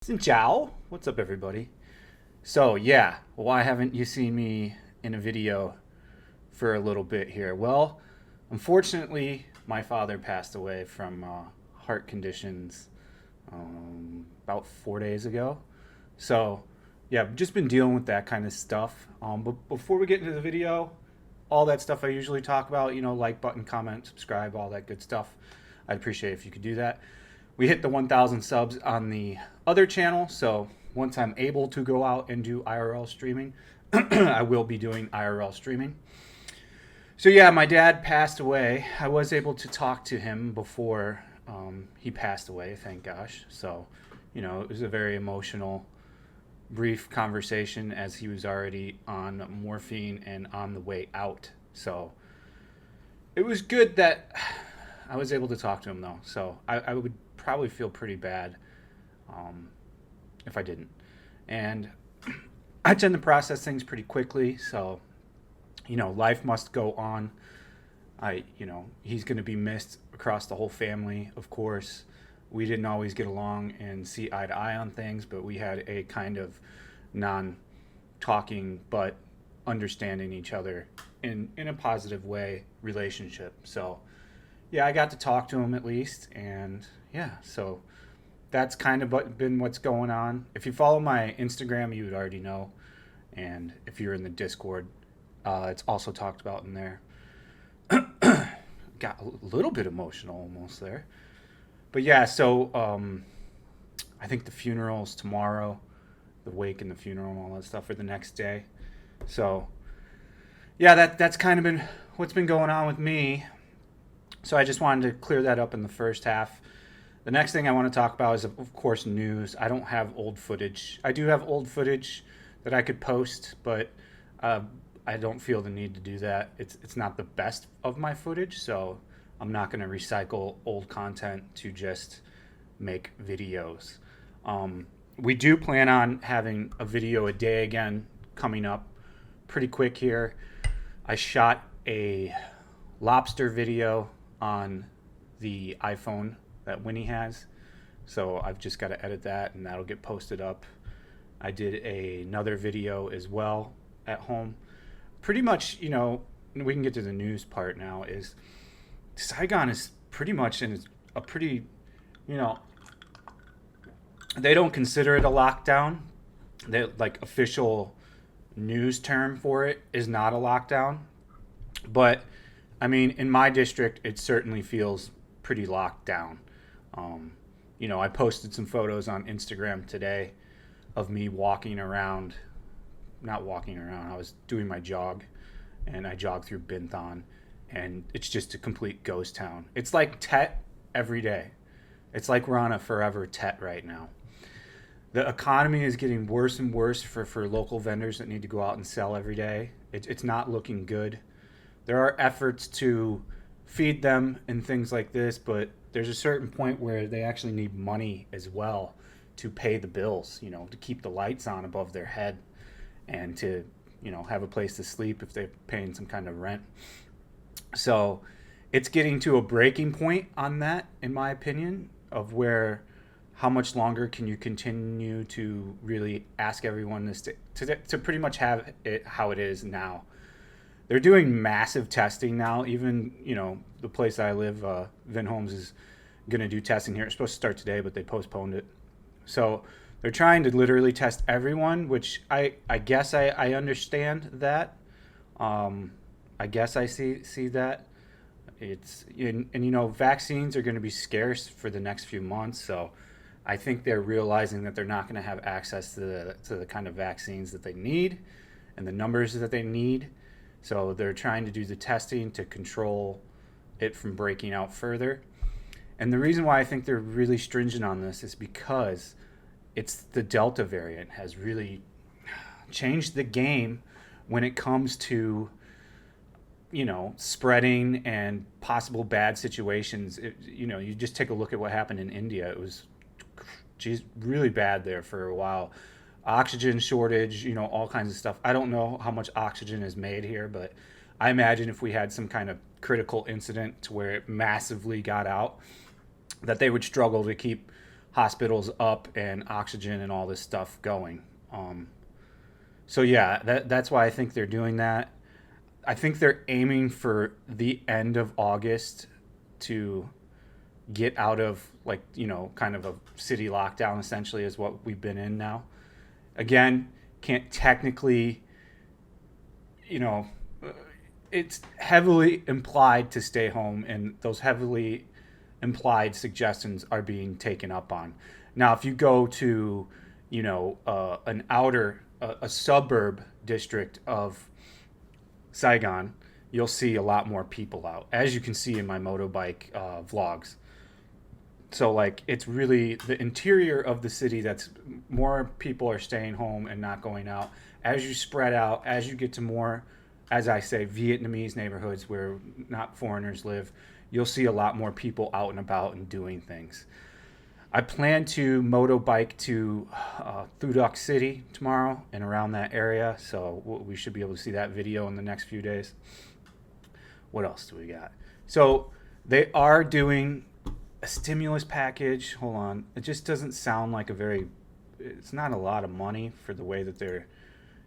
Xin Ciao. What's up, everybody? So, yeah, why haven't you seen me in a video for a little bit here? Well, unfortunately, my father passed away from heart conditions about 4 days ago. So, yeah, I've just been dealing with that kind of stuff. But before we get into the video, all that stuff I usually talk about, like button, comment, subscribe, all that good stuff. I'd appreciate it if you could do that. We hit the 1,000 subs on the other channel, so once I'm able to go out and do IRL streaming, I will be doing IRL streaming. So yeah, my dad passed away. I was able to talk to him before he passed away, thank gosh. So, it was a very emotional, brief conversation as he was already on morphine and on the way out. So it was good that I was able to talk to him, though. So I would probably feel pretty bad if I didn't. And I tend to process things pretty quickly. So, life must go on. He's going to be missed across the whole family, of course. We didn't always get along and see eye to eye on things, but we had a kind of non-talking but understanding each other in a positive way relationship. So, yeah, I got to talk to him at least, and yeah, so that's kind of been what's going on. If you follow my Instagram, you would already know, and if you're in the Discord, it's also talked about in there. Got a little bit emotional almost there. But yeah, so I think the funeral's tomorrow, the wake and the funeral and all that stuff are the next day. So yeah, that's kind of been what's been going on with me. So I just wanted to clear that up in the first half. The next thing I want to talk about is, of course, news. I don't have old footage. I do have old footage that I could post, but I don't feel the need to do that. It's not the best of my footage, so I'm not going to recycle old content to just make videos. We do plan on having a video a day again coming up pretty quick here. I shot a lobster video on the iPhone that Winnie has, so I've just got to edit that and that'll get posted up. I did another video as well at home. Pretty much, we can get to the news part now, is Saigon is pretty much in a pretty, they don't consider it a lockdown. They, like, official news term for it is not a lockdown. But, I mean, in my district, it certainly feels pretty locked down. I posted some photos on Instagram today of me walking around, not walking around, I was doing my jog, and I jogged through Binthon, and it's just a complete ghost town. It's like Tet every day. It's like we're on a forever Tet right now. The economy is getting worse and worse for local vendors that need to go out and sell every day. It's not looking good. There are efforts to feed them and things like this, but there's a certain point where they actually need money as well to pay the bills, to keep the lights on above their head and to, have a place to sleep if they're paying some kind of rent. So it's getting to a breaking point on that, in my opinion, of where how much longer can you continue to really ask everyone this to pretty much have it how it is now. They're doing massive testing now. Even, the place I live, Vin Homes, is going to do testing here. It's supposed to start today, but they postponed it. So they're trying to literally test everyone, which I guess I understand that. I guess I see that. And vaccines are going to be scarce for the next few months. So I think they're realizing that they're not going to have access to the kind of vaccines that they need and the numbers that they need. So they're trying to do the testing to control it from breaking out further. And the reason why I think they're really stringent on this is because it's the Delta variant has really changed the game when it comes to, spreading and possible bad situations. You just take a look at what happened in India. It was really bad there for a while. Oxygen shortage, all kinds of stuff. I don't know how much oxygen is made here, but I imagine if we had some kind of critical incident to where it massively got out, that they would struggle to keep hospitals up and oxygen and all this stuff going. So yeah, that's why I think they're doing that. I think they're aiming for the end of August to get out of, like, kind of a city lockdown, essentially, is what we've been in now. Again, can't technically, you know, it's heavily implied to stay home, and those heavily implied suggestions are being taken up on. Now, if you go to, an outer, a suburb district of Saigon, you'll see a lot more people out, as you can see in my motorbike vlogs. So, like, it's really the interior of the city that's more people are staying home and not going out. As you spread out, as you get to more, as I say, Vietnamese neighborhoods where not foreigners live, you'll see a lot more people out and about and doing things. I plan to motorbike to Thu Duc City tomorrow and around that area, so we should be able to see that video in the next few days. What else do we got? So they are doing a stimulus package. Hold on. It just doesn't sound like it's not a lot of money for the way that they're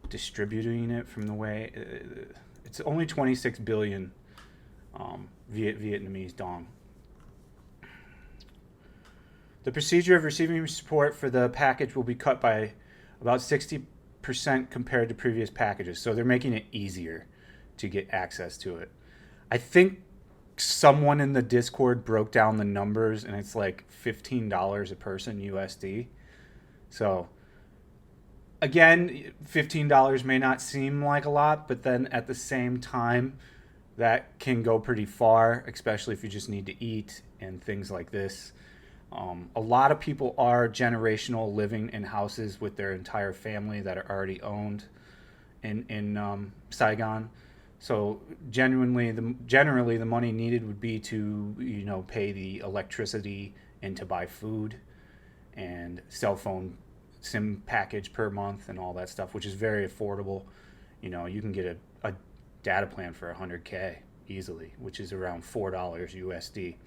distributing it, from the way it's only 26 billion Vietnamese dong. The procedure of receiving support for the package will be cut by about 60% compared to previous packages. So they're making it easier to get access to it. I think someone in the Discord broke down the numbers, and it's like $15 a person USD. So again, $15 may not seem like a lot, but then at the same time, that can go pretty far, especially if you just need to eat and things like this. A lot of people are generational, living in houses with their entire family that are already owned in Saigon. So generally the money needed would be to pay the electricity and to buy food and cell phone SIM package per month and all that stuff, which is very affordable. You can get a data plan for $100K easily, which is around $4 USD.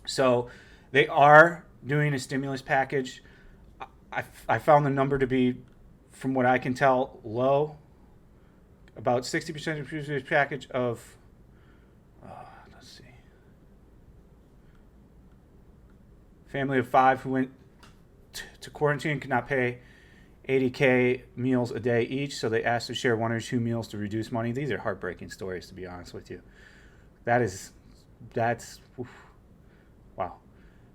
So they are doing a stimulus package. I found the number to be, from what I can tell, low. About 60% of the previous package of, let's see, family of 5 who went to quarantine could not pay 80K meals a day each, so they asked to share 1 or 2 meals to reduce money. These are heartbreaking stories, to be honest with you. That's oof, wow.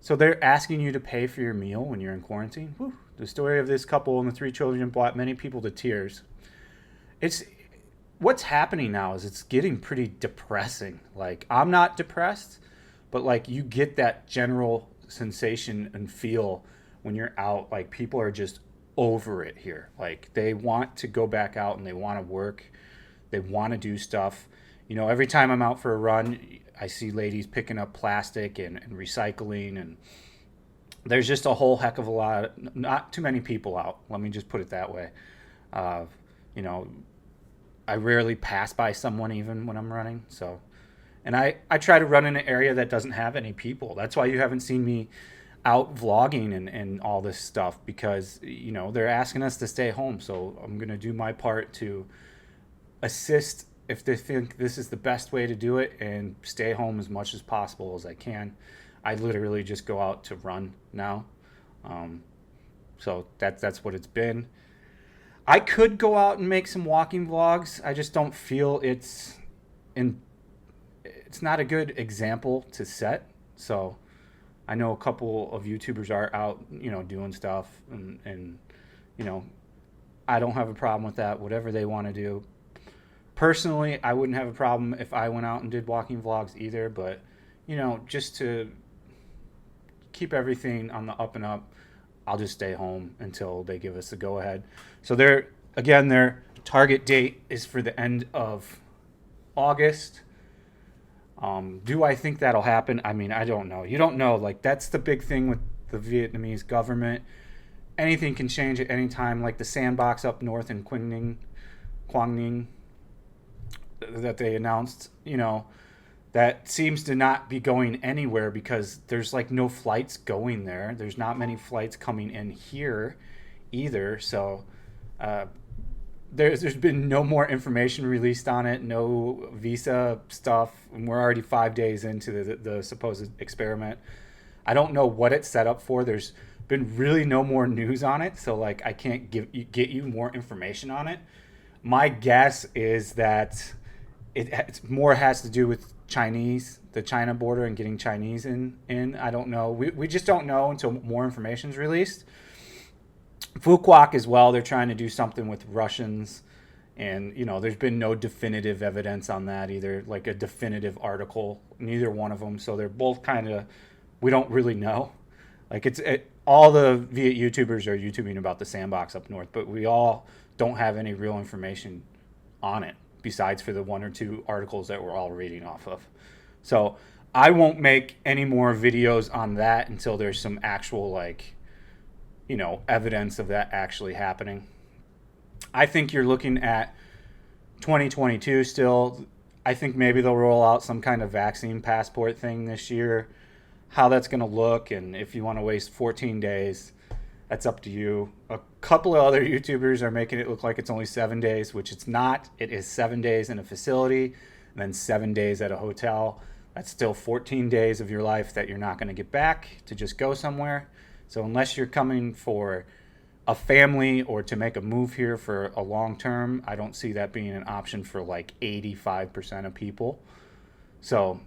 So they're asking you to pay for your meal when you're in quarantine. Whew. The story of this couple and the 3 children brought many people to tears. What's happening now is it's getting pretty depressing. Like, I'm not depressed, but like, you get that general sensation and feel when you're out. Like, people are just over it here. Like, they want to go back out and they want to work. They want to do stuff. Every time I'm out for a run, I see ladies picking up plastic and recycling, and there's just a whole heck of a lot. Not too many people out. Let me just put it that way. I rarely pass by someone even when I'm running. So, and I try to run in an area that doesn't have any people. That's why you haven't seen me out vlogging and all this stuff, because, they're asking us to stay home. So I'm going to do my part to assist if they think this is the best way to do it, and stay home as much as possible as I can. I literally just go out to run now. So that's what it's been. I could go out and make some walking vlogs. I just don't feel it's not a good example to set. So I know a couple of YouTubers are out, doing stuff, and I don't have a problem with that. Whatever they want to do. Personally, I wouldn't have a problem if I went out and did walking vlogs either, but just to keep everything on the up and up, I'll just stay home until they give us the go-ahead. So their target date is for the end of August. Do I think that'll happen? I mean, I don't know. You don't know. Like, that's the big thing with the Vietnamese government. Anything can change at any time. Like the sandbox up north in Quang Ninh that they announced, that seems to not be going anywhere because there's like no flights going there. There's not many flights coming in here either. So uh, there's been no more information released on it, no visa stuff. And we're already 5 days into the supposed experiment. I don't know what it's set up for. There's been really no more news on it, so like I can't get you more information on it. My guess is that it's more has to do with the China border and getting Chinese in. I don't know. We just don't know until more information is released. Fuquoc as well. They're trying to do something with Russians, and there's been no definitive evidence on that either, like a definitive article. Neither one of them. So they're both kind of, we don't really know. Like all the Viet YouTubers are YouTubing about the sandbox up north, but we all don't have any real information on it besides for the one or two articles that we're all reading off of. So I won't make any more videos on that until there's some actual evidence of that actually happening. I think you're looking at 2022 still. I think maybe they'll roll out some kind of vaccine passport thing this year. How that's going to look, and if you want to waste 14 days, that's up to you. A couple of other YouTubers are making it look like it's only 7 days, which it's not. It is 7 days in a facility and then 7 days at a hotel. That's still 14 days of your life that you're not going to get back to just go somewhere. So unless you're coming for a family or to make a move here for a long term, I don't see that being an option for like 85% of people. So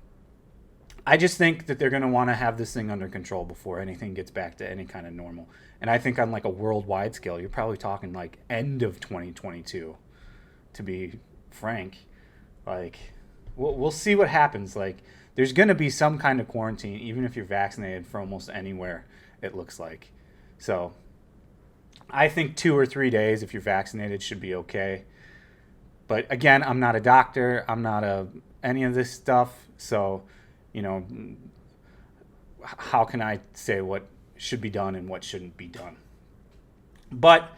I just think that they're going to want to have this thing under control before anything gets back to any kind of normal. And I think on like a worldwide scale, you're probably talking like end of 2022, to be frank. Like, we'll see what happens. Like, there's going to be some kind of quarantine, even if you're vaccinated, for almost anywhere, it looks like. So I think 2 or 3 days, if you're vaccinated, should be okay. But again, I'm not a doctor. I'm not any of this stuff. So how can I say what should be done and what shouldn't be done? But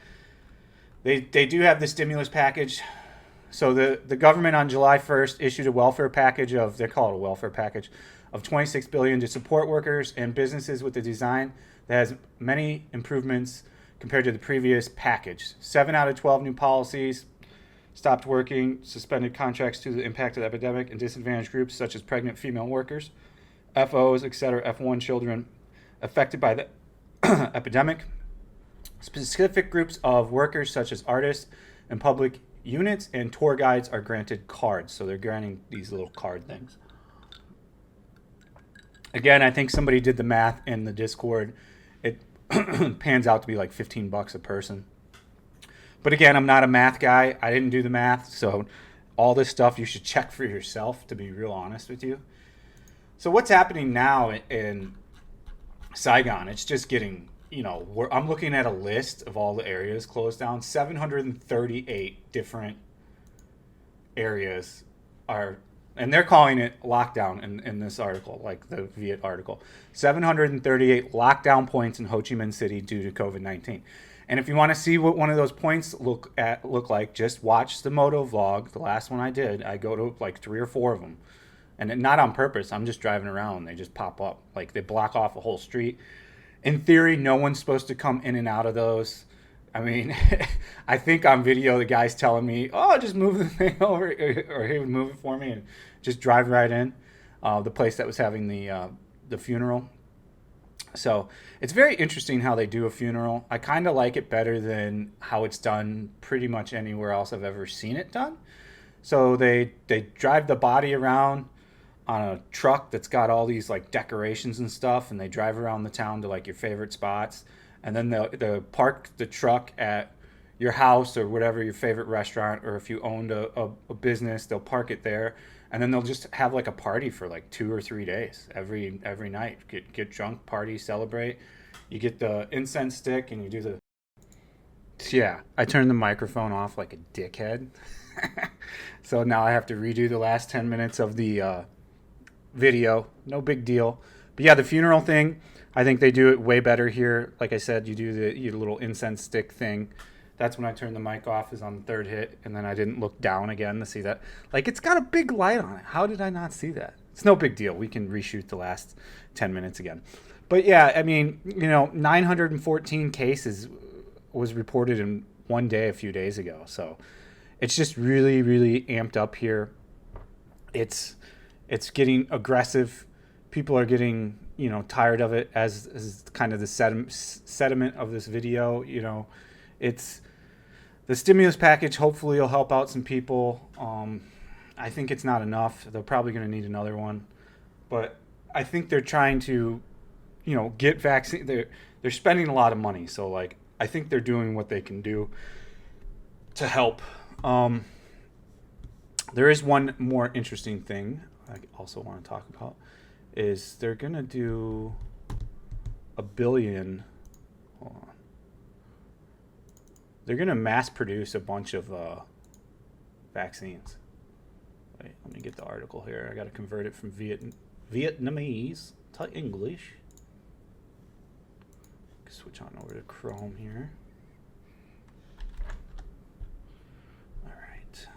they do have the stimulus package. So the government on July 1st issued a welfare package they call it a welfare package, of $26 billion to support workers and businesses with a design that has many improvements compared to the previous package. 7 out of 12 new policies stopped working, suspended contracts due to the impact of the epidemic, and disadvantaged groups such as pregnant female workers, FOs, etc., F1 children affected by the epidemic. Specific groups of workers such as artists and public units and tour guides are granted cards. So they're granting these little card things. Again, I think somebody did the math in the Discord. It pans out to be like $15 a person. But again, I'm not a math guy. I didn't do the math. So all this stuff you should check for yourself, to be real honest with you. So what's happening now in Saigon? It's just getting, I'm looking at a list of all the areas closed down. 738 different areas are, and they're calling it lockdown in this article, like the Viet article. 738 lockdown points in Ho Chi Minh City due to COVID-19. And if you want to see what one of those points look like, just watch the moto vlog. The last one I did, I go to like 3 or 4 of them. And not on purpose. I'm just driving around. They just pop up. Like, they block off a whole street. In theory, no one's supposed to come in and out of those. I mean, I think on video, the guy's telling me, oh, just move the thing over. Or he would move it for me and just drive right in. The place that was having the funeral. So it's very interesting how they do a funeral. I kind of like it better than how it's done pretty much anywhere else I've ever seen it done. So they drive the body around on a truck that's got all these like decorations and stuff, and they drive around the town to like your favorite spots, and then they'll park the truck at your house or whatever, your favorite restaurant, or if you owned a business, they'll park it there, and then they'll just have like a party for like 2 or 3 days every night. Get drunk, party, celebrate. You get the incense stick and you do the... Yeah, I turned the microphone off like a dickhead. So now I have to redo the last 10 minutes of the video. No big deal. But yeah, the funeral thing, I think they do it way better here. Like I said, you do your little incense stick thing. That's when I turned the mic off, is on the 3rd hit, and then I didn't look down again to see that. Like, it's got a big light on it. How did I not see that? It's no big deal. We can reshoot the last 10 minutes again. But yeah, I mean, 914 cases was reported in one day a few days ago. So it's just really, really amped up here. It's getting aggressive. People are getting, tired of it, as kind of the sediment of this video. It's the stimulus package. Hopefully will help out some people. I think it's not enough. They're probably going to need another one. But I think they're trying to, get vaccine. They're spending a lot of money. So, like, I think they're doing what they can do to help. There is one more interesting thing I also want to talk about, is they're going to do $1 billion. Hold on. They're going to mass produce a bunch of vaccines. Wait, let me get the article here. I got to convert it from Vietnamese to English. Switch on over to Chrome here. All right.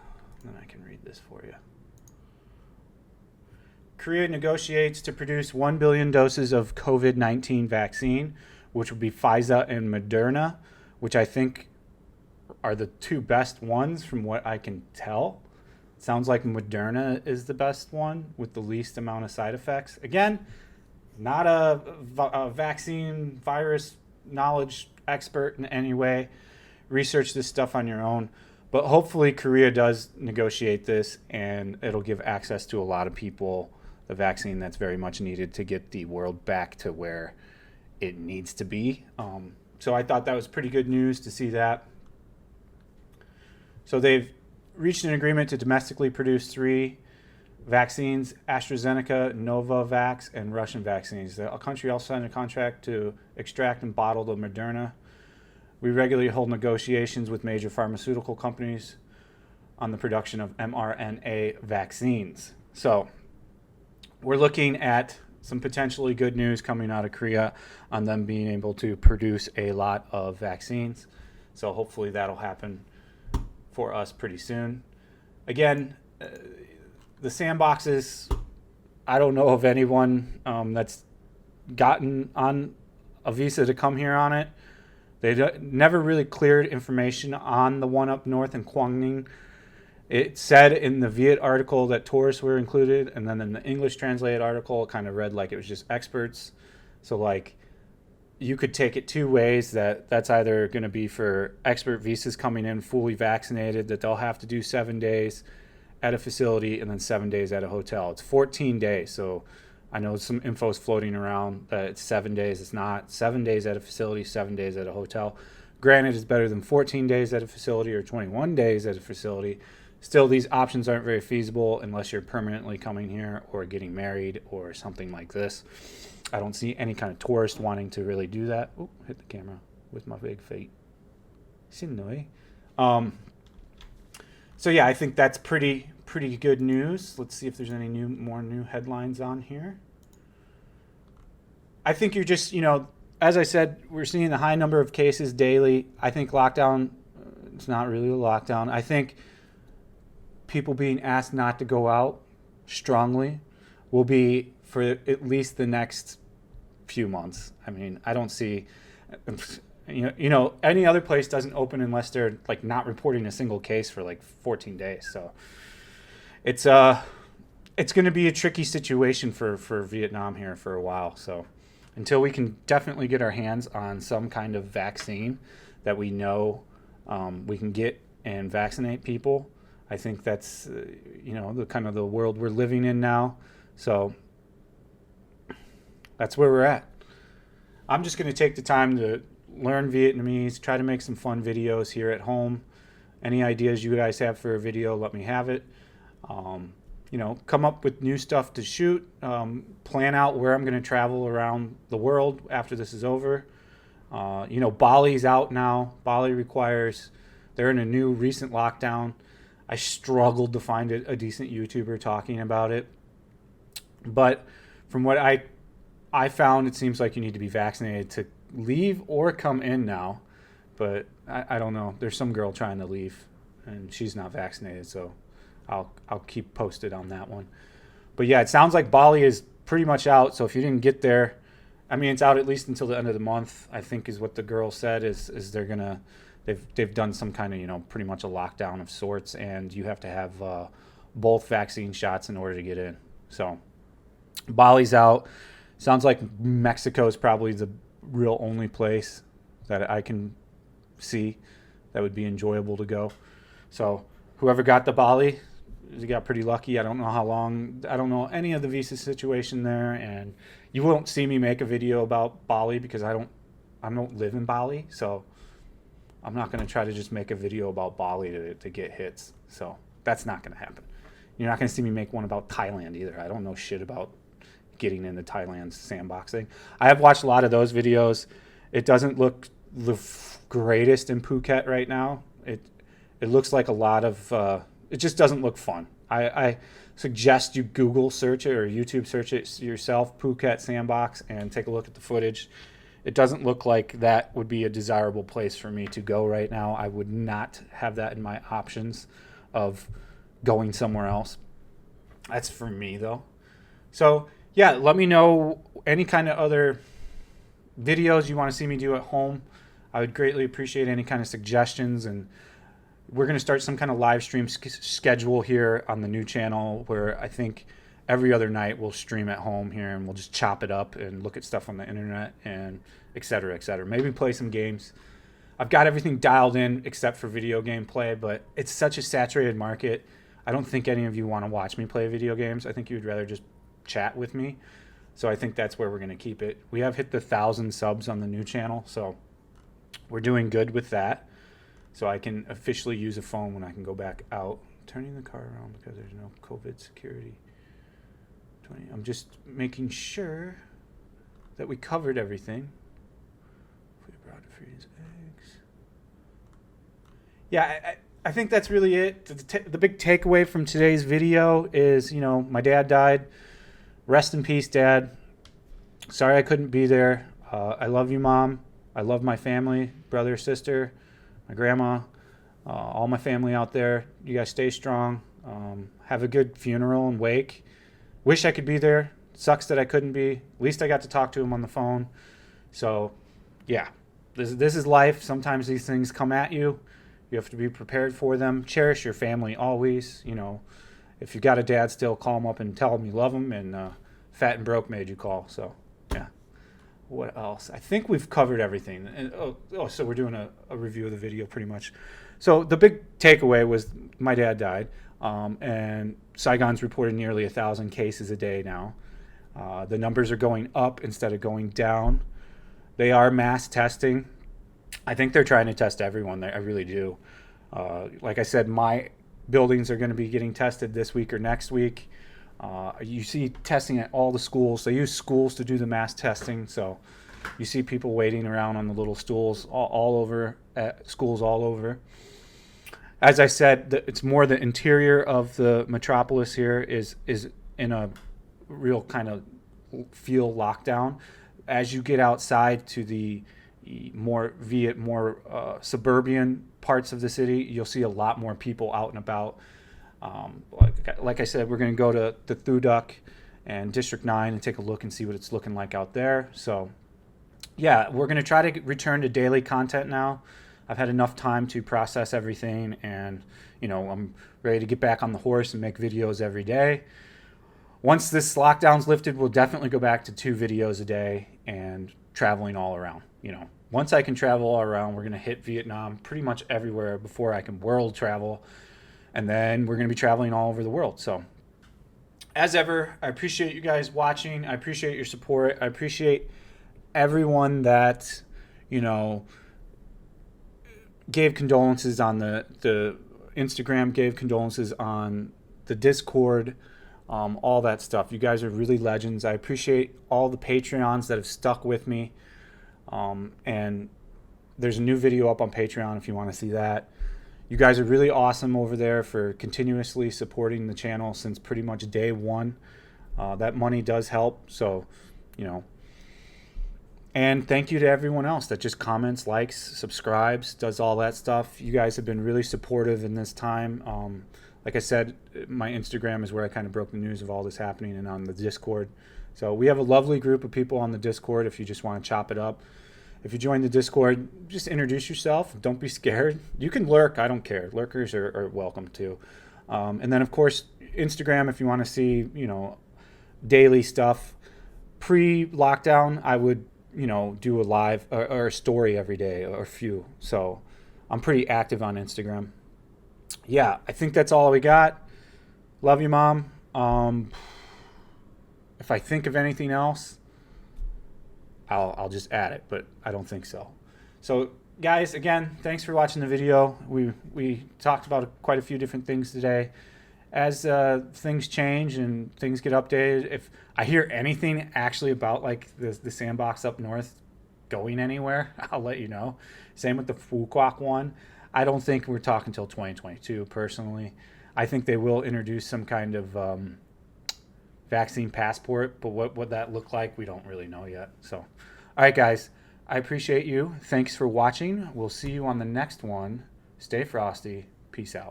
Then I can read this for you. Korea negotiates to produce 1 billion doses of COVID-19 vaccine, which will be Pfizer and Moderna, which I think are the two best ones from what I can tell. It sounds like Moderna is the best one with the least amount of side effects. Again, not a vaccine virus knowledge expert in any way. Research this stuff on your own. But hopefully Korea does negotiate this, and it'll give access to a lot of people the vaccine that's very much needed to get the world back to where it needs to be. So I thought that was pretty good news to see that. So they've reached an agreement to domestically produce 3 vaccines: AstraZeneca, Novavax, and Russian vaccines. The country also signed a contract to extract and bottle the Moderna. We regularly hold negotiations with major pharmaceutical companies on the production of mRNA vaccines. So we're looking at some potentially good news coming out of Korea on them being able to produce a lot of vaccines. So hopefully that'll happen for us pretty soon. Again, the sandboxes, I don't know of anyone that's gotten on a visa to come here on it. They never really cleared information on the one up north in Kwangning. It said in the Viet article that tourists were included, and then in the English translated article, it kind of read like it was just experts. So, like, you could take it two ways. That's either going to be for expert visas coming in fully vaccinated, that they'll have to do 7 days at a facility and then 7 days at a hotel. It's 14 days. So I know some info is floating around that it's 7 days. It's not. 7 days at a facility, 7 days at a hotel. Granted, it's better than 14 days at a facility or 21 days at a facility. Still, these options aren't very feasible unless you're permanently coming here or getting married or something like this. I don't see any kind of tourist wanting to really do that. Oh, hit the camera with my big feet. Sinoi. So yeah, I think that's pretty good news. Let's see if there's any more new headlines on here. I think you're just, as I said, we're seeing a high number of cases daily. I think lockdown, it's not really a lockdown. I think people being asked not to go out strongly will be for at least the next few months. I mean, I don't see, any other place doesn't open unless they're like not reporting a single case for like 14 days. So it's going to be a tricky situation for Vietnam here for a while. So until we can definitely get our hands on some kind of vaccine that we know we can get and vaccinate people, I think that's, the kind of the world we're living in now. So that's where we're at. I'm just going to take the time to learn Vietnamese, try to make some fun videos here at home. Any ideas you guys have for a video, let me have it. Come up with new stuff to shoot. Plan out where I'm going to travel around the world after this is over. Bali's out now. Bali they're in a new recent lockdown. I struggled to find a decent YouTuber talking about it. But from what I found, it seems like you need to be vaccinated to leave or come in now. But I don't know. There's some girl trying to leave, and she's not vaccinated, so I'll keep posted on that one. But yeah, it sounds like Bali is pretty much out. So if you didn't get there, I mean, it's out at least until the end of the month, I think is what the girl said, is they're going to, they've done some kind of, pretty much a lockdown of sorts, and you have to have both vaccine shots in order to get in. So Bali's out. Sounds like Mexico is probably the real only place that I can see that would be enjoyable to go. So whoever got the Bali, you got pretty lucky. I don't know how long. I don't know any of the visa situation there, and you won't see me make a video about Bali because I don't live in Bali, so I'm not going to try to just make a video about Bali to get hits. So that's not going to happen. You're not going to see me make one about Thailand either. I don't know shit about getting into Thailand's sandboxing. I have watched a lot of those videos. It doesn't look the greatest in Phuket right now. It looks like a lot of it just doesn't look fun. I suggest you Google search it or YouTube search it yourself, Phuket Sandbox, and take a look at the footage. It doesn't look like that would be a desirable place for me to go right now. I would not have that in my options of going somewhere else. That's for me, though. So, yeah, let me know any kind of other videos you want to see me do at home. I would greatly appreciate any kind of suggestions, and we're going to start some kind of live stream schedule here on the new channel where I think every other night we'll stream at home here and we'll just chop it up and look at stuff on the internet and et cetera, et cetera. Maybe play some games. I've got everything dialed in except for video game play, but it's such a saturated market. I don't think any of you want to watch me play video games. I think you'd rather just chat with me. So I think that's where we're going to keep it. We have hit the 1,000 subs on the new channel, so we're doing good with that. So I can officially use a phone when I can go back out. Turning the car around because there's no COVID security. I'm just making sure that we covered everything. Broad freeze eggs. Yeah, I think that's really it. The big takeaway from today's video is, my dad died. Rest in peace, Dad. Sorry I couldn't be there. I love you, Mom. I love my family, brother, sister, my grandma, all my family out there. You guys stay strong. Have a good funeral and wake. Wish I could be there. Sucks that I couldn't be. At least I got to talk to him on the phone. So, yeah, this is life. Sometimes these things come at you. You have to be prepared for them. Cherish your family always. If you got a dad still, call him up and tell him you love him. And Fat and Broke made you call. So, yeah. What else? I think we've covered everything. And so we're doing a review of the video pretty much. So the big takeaway was my dad died. And Saigon's reported nearly 1,000 cases a day now. The numbers are going up instead of going down. They are mass testing. I think they're trying to test everyone. I really do. Like I said, my buildings are going to be getting tested this week or next week. You see testing at all the schools. They use schools to do the mass testing. So you see people waiting around on the little stools all over at schools all over. As I said, it's more the interior of the metropolis here is in a real kind of feel lockdown. As you get outside to the more suburban parts of the city, you'll see a lot more people out and about. Like I said, we're going to go to the Thuduck and District 9 and take a look and see what it's looking like out there. So, yeah, we're going to try to return to daily content now. I've had enough time to process everything, and I'm ready to get back on the horse and make videos every day. Once this lockdown's lifted, we'll definitely go back to 2 videos a day and traveling all around. Once I can travel all around, we're going to hit Vietnam pretty much everywhere before I can world travel, and then we're going to be traveling all over the world. So, as ever, I appreciate you guys watching. I appreciate your support. I appreciate everyone that gave condolences on the Instagram, gave condolences on the Discord, all that stuff. You guys are really legends. I appreciate all the Patreons that have stuck with me. And there's a new video up on Patreon if you want to see that. You guys are really awesome over there for continuously supporting the channel since pretty much day one. That money does help. So, and thank you to everyone else that just comments, likes, subscribes, does all that stuff. You guys have been really supportive in this time. Like I said, my Instagram is where I kind of broke the news of all this happening, and on the Discord. So we have a lovely group of people on the Discord if you just want to chop it up. If you join the Discord, just introduce yourself. Don't be scared. You can lurk. I don't care. Lurkers are welcome too. And then, of course, Instagram, if you want to see, daily stuff. Pre-lockdown, I would, do a live or a story every day or a few. So I'm pretty active on Instagram. Yeah, I think that's all we got. Love you, Mom. If I think of anything else, I'll just add it, but I don't think so. So, guys, again, thanks for watching the video. We talked about quite a few different things today. As things change and things get updated, if I hear anything actually about like the sandbox up north going anywhere, I'll let you know. Same with the Fuquoc one. I don't think we're talking until 2022, personally. I think they will introduce some kind of vaccine passport, but what would that look like, we don't really know yet. So, all right, guys, I appreciate you. Thanks for watching. We'll see you on the next one. Stay frosty. Peace out.